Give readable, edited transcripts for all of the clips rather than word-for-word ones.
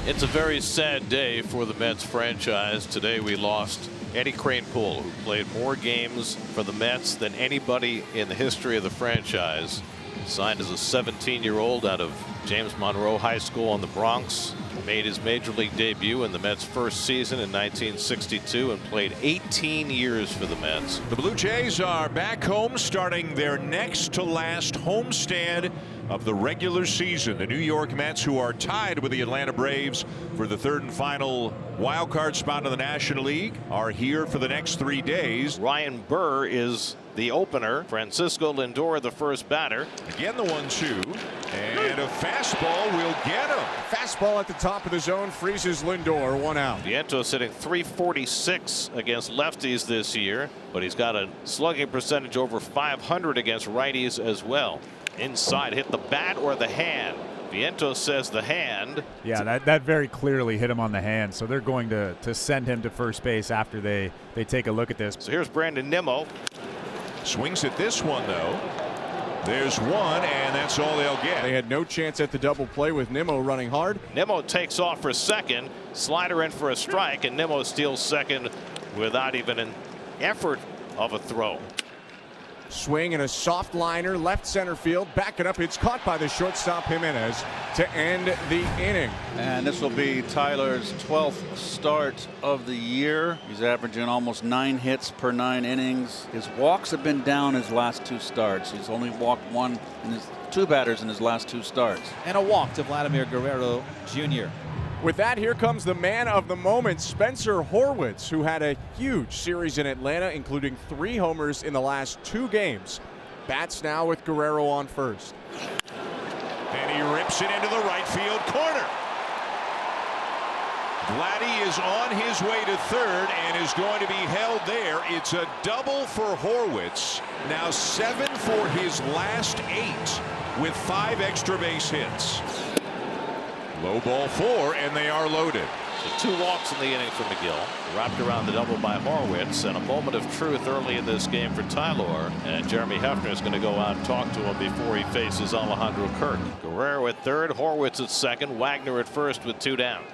It's a very sad day for the Mets franchise. Today we lost Eddie Kranepool, who played more games for the Mets than anybody in the history of the franchise. Signed as a 17-year-old out of James Monroe High School in the Bronx. Made his major league debut in the Mets' first season in 1962 and played 18 years for the Mets. The Blue Jays are back home, starting their next to last homestand of the regular season. The New York Mets, who are tied with the Atlanta Braves for the third and final wild card spot in the National League, are here for the next 3 days. Ryan Burr is the opener. Francisco Lindor the first batter. Again the 1-2, and a fastball will get him. Fastball at the top of the zone freezes Lindor, 1 out. Vientos hitting .346 against lefties this year, but he's got a slugging percentage over .500 against righties as well. Inside, hit the bat or the hand. Vientos says the hand. Yeah, that very clearly hit him on the hand, so they're going to send him to first base after they take a look at this. So here's Brandon Nimmo. Swings at this one, though. There's one, and that's all they'll get. They had no chance at the double play with Nimmo running hard. Nimmo takes off for second. Slider in for a strike, and Nimmo steals second without even an effort of a throw. Swing and a soft liner, left center field, backing up. It's caught by the shortstop Jimenez to end the inning. And this will be Tyler's 12th start of the year. He's averaging almost 9 hits per 9 innings. His walks have been down his last 2 starts. He's only walked 2 batters in his last 2 starts. And a walk to Vladimir Guerrero Jr. With that, here comes the man of the moment, Spencer Horwitz, who had a huge series in Atlanta, including 3 homers in the last 2 games. Bats now with Guerrero on first. And he rips it into the right field corner. Vladdy is on his way to third and is going to be held there. It's a double for Horwitz. Now 7 for his last 8 with 5 extra base hits. Low ball 4, and they are loaded. So 2 walks in the inning for McGill. Wrapped around the double by Horwitz, and a moment of truth early in this game for Tylor. And Jeremy Hefner is going to go out and talk to him before he faces Alejandro Kirk. Guerrero at third, Horwitz at second, Wagner at first with 2 down.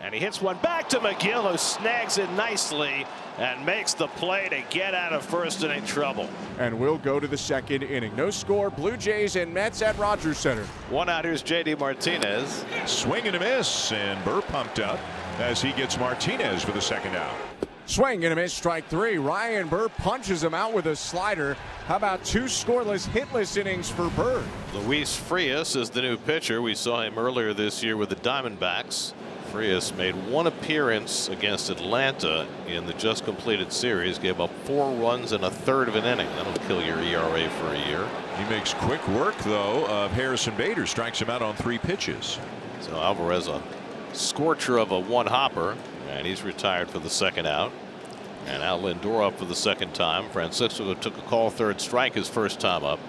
And he hits one back to McGill, who snags it nicely and makes the play to get out of first inning trouble. And we'll go to the second inning. No score, Blue Jays and Mets at Rogers Center. 1 out, here's J.D. Martinez. Swing and a miss, and Burr pumped up as he gets Martinez for the second out. Swing and a miss, strike 3. Ryan Burr punches him out with a slider. How about 2 scoreless, hitless innings for Burr? Luis Frias is the new pitcher. We saw him earlier this year with the Diamondbacks. Frias made 1 appearance against Atlanta in the just completed series, gave up 4 runs in a third of an inning. That'll kill your ERA for a year. He makes quick work, though, of Harrison Bader. Strikes him out on 3 pitches. So Alvarez, a scorcher of a 1-hopper, and he's retired for the second out. And now Lindor up for the second time. Francisco took a call third strike his first time up.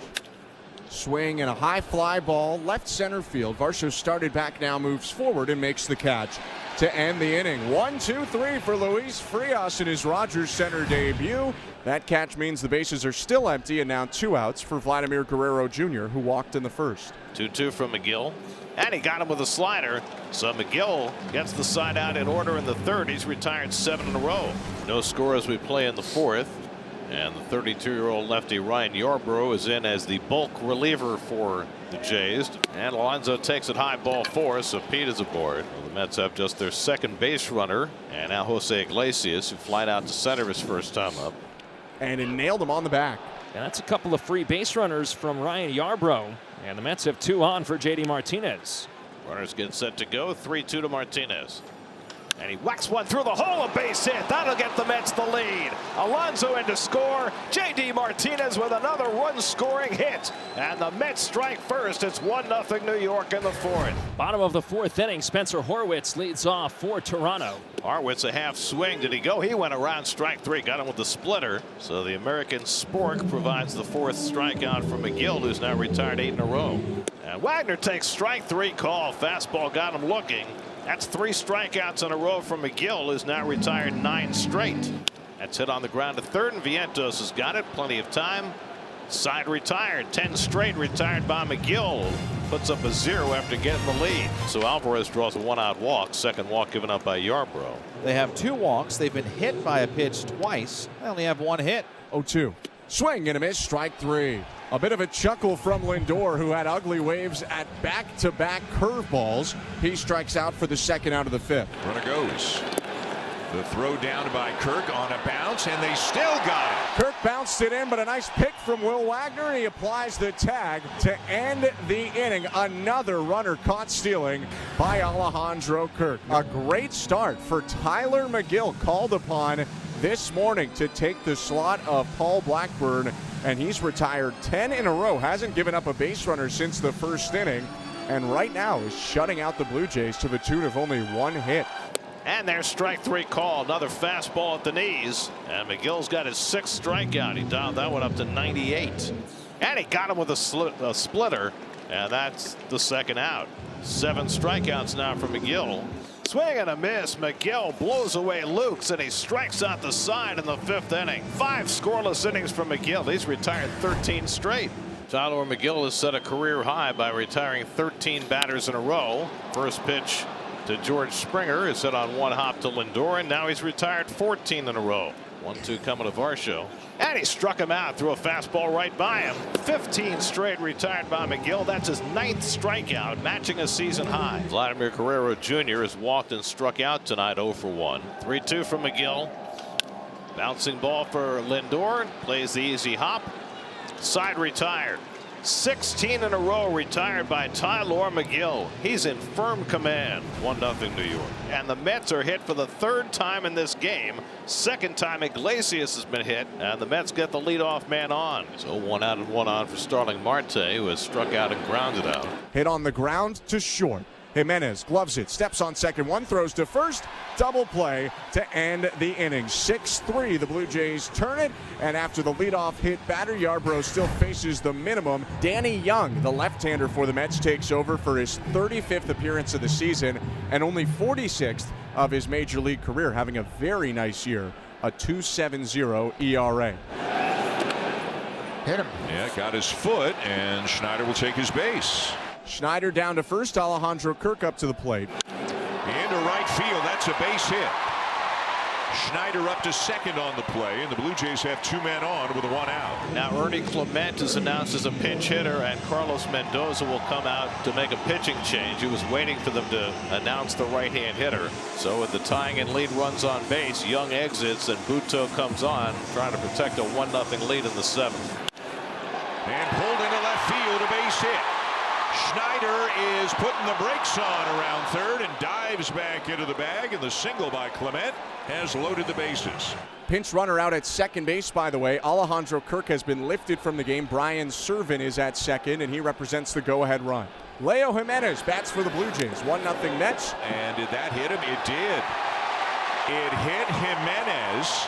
Swing and a high fly ball, left center field. Varsho started back now, moves forward and makes the catch to end the inning. 1, 2, 3 for Luis Frias in his Rogers Center debut. That catch means the bases are still empty, and now 2 outs for Vladimir Guerrero Jr., who walked in the first. 2-2 from McGill. And he got him with a slider. So McGill gets the side out in order in the third. He's retired 7 in a row. No score as we play in the fourth. And the 32-year-old lefty Ryan Yarbrough is in as the bulk reliever for the Jays. And Alonso takes it high, ball 4, so Pete is aboard. Well, the Mets have just their second base runner, and now Jose Iglesias, who flied out to center his first time up. And it nailed him on the back. And that's a couple of free base runners from Ryan Yarbrough. And the Mets have 2 on for J.D. Martinez. Runners get set to go. 3-2 to Martinez. And he whacks one through the hole, a base hit. That'll get the Mets the lead. Alonso in to score. J.D. Martinez with another run-scoring hit. And the Mets strike first. It's 1-0 New York in the fourth. Bottom of the 4th inning, Spencer Horwitz leads off for Toronto. Horwitz a half swing. Did he go? He went around strike 3. Got him with the splitter. So the American Spork provides the 4th strikeout for McGill, who's now retired 8 in a row. And Wagner takes strike 3 call. Fastball got him looking. That's 3 strikeouts in a row from McGill, who's now retired 9 straight. That's hit on the ground to third, and Vientos has got it. Plenty of time. Side retired. 10 straight retired by McGill. Puts up a 0 after getting the lead. So Alvarez draws a 1-out walk. Second walk given up by Yarbrough. They have 2 walks. They've been hit by a pitch twice. They only have 1 hit. 0-2. Swing and a miss. Strike 3. A bit of a chuckle from Lindor, who had ugly waves at back-to-back curveballs. He strikes out for the second out of the 5th. Runner goes. The throw down by Kirk on a bounce, and they still got it. Kirk bounced it in, but a nice pick from Will Wagner, and he applies the tag to end the inning. Another runner caught stealing by Alejandro Kirk. A great start for Tyler McGill, called upon this morning to take the slot of Paul Blackburn, and he's retired 10 in a row. Hasn't given up a base runner since the first inning, and right now is shutting out the Blue Jays to the tune of only 1 hit. And there's strike 3 call. Another fastball at the knees. And McGill's got his 6th strikeout. He dialed that one up to 98. And he got him with a splitter. And that's the second out. 7 strikeouts now for McGill. Swing and a miss. McGill blows away Lukes, and he strikes out the side in the 5th inning. 5 scoreless innings from McGill. He's retired 13 straight. Tyler McGill has set a career high by retiring 13 batters in a row. First pitch to George Springer is hit on 1 hop to Lindor, and now he's retired 14 in a row. 1-2 coming to Varsho, and he struck him out through a fastball right by him. 15 straight retired by McGill. That's his 9th strikeout, matching a season high. Vladimir Guerrero Jr. has walked and struck out tonight, 0 for 1. 3-2 from McGill. Bouncing ball for Lindor. Plays the easy hop. Side retired. 16 in a row retired by Tyler McGill. He's in firm command. 1-0 New York. And the Mets are hit for the 3rd time in this game. 2nd time Iglesias has been hit, and the Mets get the leadoff man on. So 1 out and 1 on for Starling Marte, who has struck out and grounded out. Hit on the ground to short. Jimenez gloves it, steps on second, 1 throws to first, double play to end the inning. 6-3, the Blue Jays turn it, and after the leadoff hit batter, Yarbrough still faces the minimum. Danny Young, the left-hander for the Mets, takes over for his 35th appearance of the season and only 46th of his major league career, having a very nice year, a 2.70 ERA. Hit him. Yeah, got his foot, and Schneider will take his base. Schneider down to first, Alejandro Kirk up to the plate. Into right field, that's a base hit. Schneider up to second on the play, and the Blue Jays have 2 men on with a 1 out. Now Ernie Clement is announced as a pinch hitter, and Carlos Mendoza will come out to make a pitching change. He was waiting for them to announce the right-hand hitter. So with the tying and lead runs on base, Young exits and Buto comes on, trying to protect a 1-0 lead in the 7th. And pulled into left field, a base hit. Schneider is putting the brakes on around third and dives back into the bag, and the single by Clement has loaded the bases. Pinch runner out at second base, by the way. Alejandro Kirk has been lifted from the game. Brian Servin is at second, and he represents the go-ahead run. Leo Jimenez bats for the Blue Jays. 1-0 Mets. And did that hit him? It did. It hit Jimenez,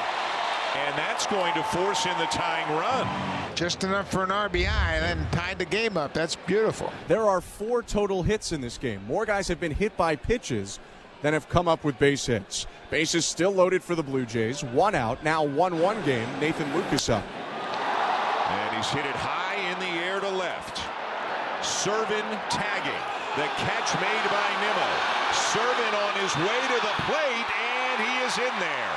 and that's going to force in the tying run. Just enough for an RBI and then tied the game up. That's beautiful. There are 4 total hits in this game. More guys have been hit by pitches than have come up with base hits. Bases still loaded for the Blue Jays. 1 out. Now 1-1 game. Nathan Lucas up. And he's hit it high in the air to left. Servin tagging. The catch made by Nimmo. Servin on his way to the plate, and he is in there.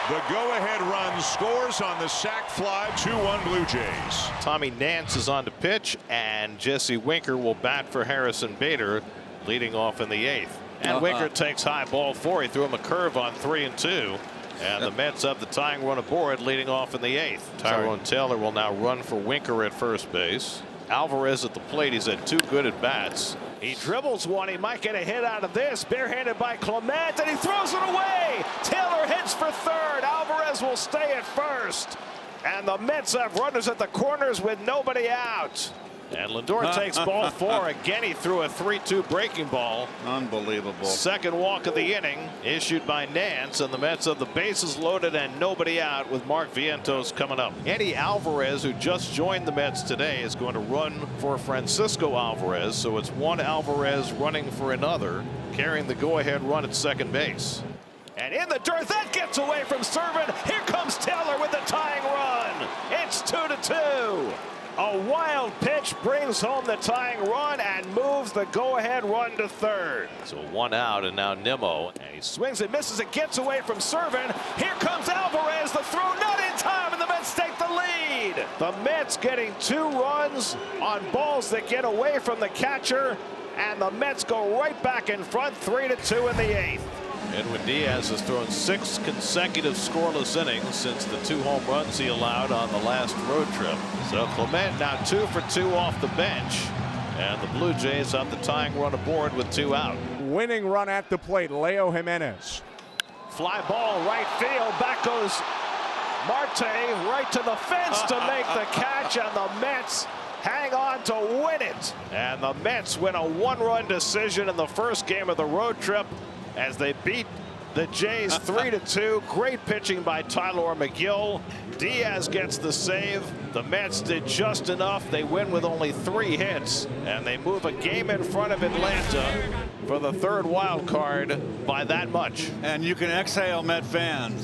The go-ahead run scores on the sac fly. 2-1 Blue Jays. Tommy Nance is on to pitch, and Jesse Winker will bat for Harrison Bader, leading off in the 8th. And Winker takes high ball 4. He threw him a curve on 3-2. And the Mets have the tying run aboard, leading off in the 8th. Tyrone Taylor will now run for Winker at first base. Alvarez at the plate. He's had 2 good at bats. He dribbles one. He might get a hit out of this. Barehanded by Clement, and he throws it away. Taylor hits for third. Alvarez will stay at first. And the Mets have runners at the corners with nobody out. And Lindor takes ball 4. Again, he threw a 3-2 breaking ball. Unbelievable. Second walk of the inning issued by Nance, and the Mets have the bases loaded and nobody out with Mark Vientos coming up. Eddie Alvarez, who just joined the Mets today, is going to run for Francisco Alvarez. So it's one Alvarez running for another, carrying the go-ahead run at second base. And in the dirt, that gets away from Servin. Here comes Taylor with the tying run. It's 2-2. A wild pitch brings home the tying run and moves the go-ahead run to third. So 1 out, and now Nimmo. And he swings and misses. It gets away from Servin. Here comes Alvarez. The throw not in time, and the Mets take the lead. The Mets getting 2 runs on balls that get away from the catcher, and the Mets go right back in front, 3-2 in the 8th. Edwin Diaz has thrown 6 consecutive scoreless innings since the 2 home runs he allowed on the last road trip. So Clement now 2 for 2 off the bench, and the Blue Jays have the tying run aboard with 2 out. Winning run at the plate, Leo Jimenez. Fly ball right field. Back goes Marte right to the fence to make the catch, and the Mets hang on to win it. And the Mets win a 1-run decision in the first game of the road trip as they beat the Jays 3-2. Great pitching by Tyler McGill. Diaz gets the save. The Mets did just enough. They win with only 3 hits, and they move a game in front of Atlanta for the 3rd wild card by that much. And you can exhale, Met fans.